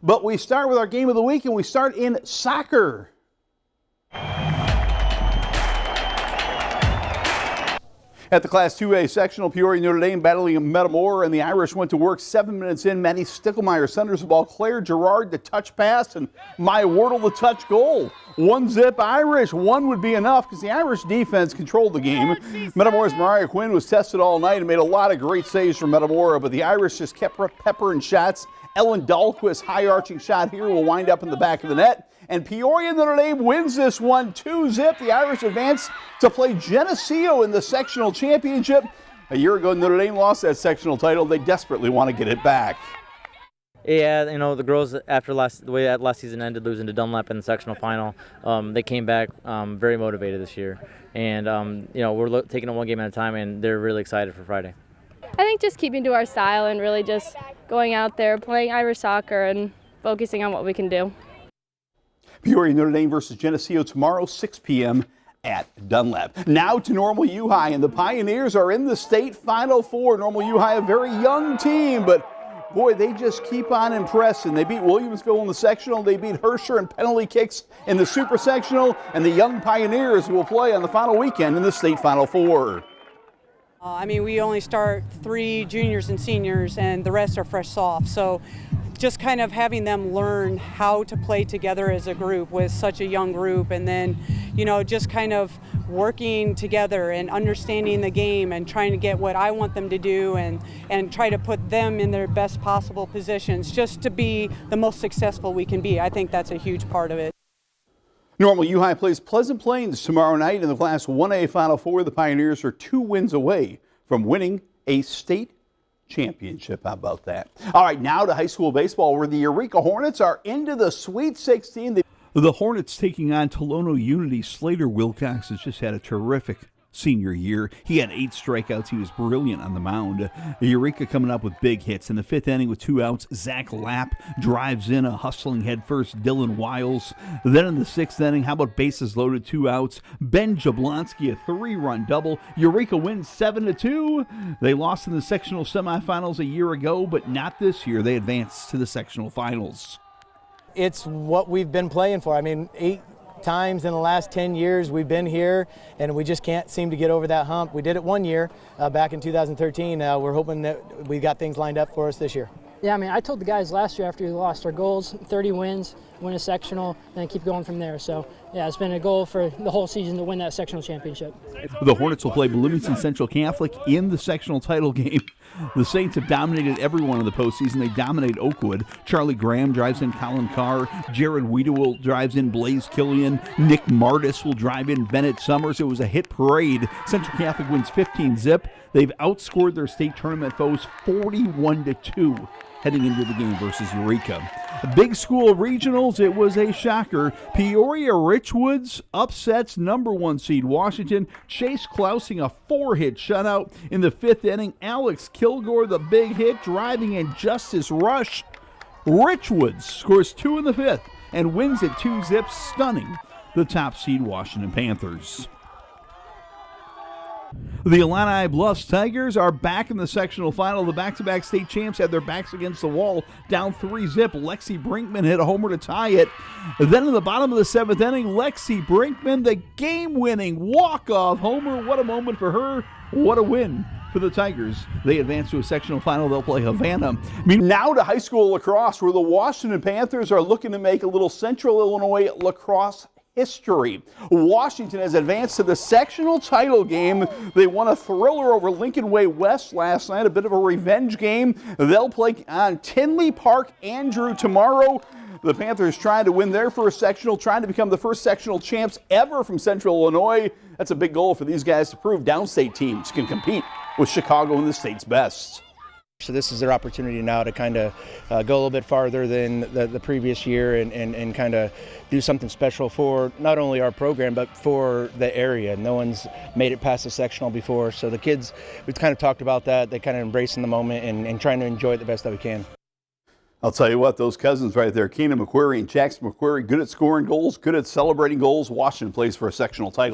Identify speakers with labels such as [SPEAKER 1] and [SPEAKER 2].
[SPEAKER 1] But we start with our game of the week, and we start in soccer. At the Class 2A sectional, Peoria Notre Dame battling Metamora, and the Irish went to work 7 minutes in. Maddie Stickelmeyer centers the ball. Claire Gerard the touch pass, and Maya Wardle the touch goal. 1-0 Irish. One would be enough because the Irish defense controlled the game. Metamora's Mariah Quinn was tested all night and made a lot of great saves for Metamora, but the Irish just kept peppering shots. Ellen Dahlquist's high-arching shot here will wind up in the back of the net. And Peoria Notre Dame wins this one 2-0. The Irish advance to play Geneseo in the sectional championship. A year ago, Notre Dame lost that sectional title. They desperately want to get it back.
[SPEAKER 2] Yeah, you know, the girls, after the way that last season ended, losing to Dunlap in the sectional final, they came back very motivated this year. And, you know, we're taking it one game at a time, and they're really excited for Friday.
[SPEAKER 3] I think just keeping to our style and really just going out there, playing Irish soccer and focusing on what we can do.
[SPEAKER 1] Peoria Notre Dame versus Geneseo tomorrow, 6 p.m. at Dunlap. Now to Normal U High, and the Pioneers are in the state Final Four. Normal U High, a very young team, but boy, they just keep on impressing. They beat Williamsville in the sectional. They beat Herscher in penalty kicks in the super sectional, and the young Pioneers will play on the final weekend in the state Final Four.
[SPEAKER 4] I mean, we only start 3 juniors and seniors, and the rest are fresh soft. So just kind of having them learn how to play together as a group with such a young group, and then, you know, just kind of working together and understanding the game and trying to get what I want them to do and try to put them in their best possible positions just to be the most successful we can be. I think that's a huge part of it.
[SPEAKER 1] Normal U High plays Pleasant Plains tomorrow night in the Class 1A Final Four. The Pioneers are 2 wins away from winning a state championship. How about that? All right, now to high school baseball, where the Eureka Hornets are into the Sweet 16. The Hornets taking on Tolono Unity. Slater Wilcox has just had a terrific senior year. He had 8 strikeouts. He was brilliant on the mound. Eureka coming up with big hits. In the 5th inning with 2 outs, Zach Lapp drives in a hustling headfirst Dylan Wiles. Then in the 6th inning, how about bases loaded, 2 outs, Ben Jablonski, a 3-run double. Eureka wins 7-2. They lost in the sectional semifinals a year ago, but not this year. They advanced to the sectional finals.
[SPEAKER 5] It's what we've been playing for. I mean, 8 times in the last 10 years we've been here, and we just can't seem to get over that hump. We did it one year back in 2013. We're hoping that we got things lined up for us this year.
[SPEAKER 6] Yeah, I mean, I told the guys last year after we lost our goals, 30 wins, win a sectional, and keep going from there. So, yeah, it's been a goal for the whole season to win that sectional championship.
[SPEAKER 1] The Hornets will play Bloomington Central Catholic in the sectional title game. The Saints have dominated everyone in the postseason. They dominate Oakwood. Charlie Graham drives in Colin Carr. Jared Wiedewell drives in Blaze Killian. Nick Martis will drive in Bennett Summers. It was a hit parade. Central Catholic wins 15-0. They've outscored their state tournament foes 41-2 heading into the game versus Eureka. Big school regionals, it was a shocker. Peoria Richwoods upsets number 1 seed Washington. Chase Klausing, a 4-hit shutout in the 5th inning. Alex Kilgore, the big hit, driving in Justice Rush. Richwoods scores 2 in the 5th and wins it 2-0, stunning the top seed Washington Panthers. The Illini Bluffs Tigers are back in the sectional final. The back-to-back state champs had their backs against the wall, down 3-0. Lexi Brinkman hit a homer to tie it. Then in the bottom of the 7th inning, Lexi Brinkman, the game-winning walk-off homer. What a moment for her. What a win for the Tigers. They advance to a sectional final. They'll play Havana. Now to high school lacrosse, where the Washington Panthers are looking to make a little Central Illinois lacrosse history. Washington has advanced to the sectional title game. They won a thriller over Lincoln Way West last night, a bit of a revenge game. They'll play on Tinley Park Andrew tomorrow. The Panthers trying to win their first sectional, trying to become the first sectional champs ever from Central Illinois. That's a big goal for these guys to prove downstate teams can compete with Chicago and the state's best.
[SPEAKER 5] So this is their opportunity now to kind of go a little bit farther than the previous year and kind of do something special for not only our program but for the area. No one's made it past the sectional before, so the kids, we've kind of talked about that. They kind of embracing the moment and trying to enjoy it the best that we can.
[SPEAKER 1] I'll tell you what, those cousins right there, Keenan McQuarrie and Jackson McQuarrie, good at scoring goals, good at celebrating goals. Washington plays for a sectional title.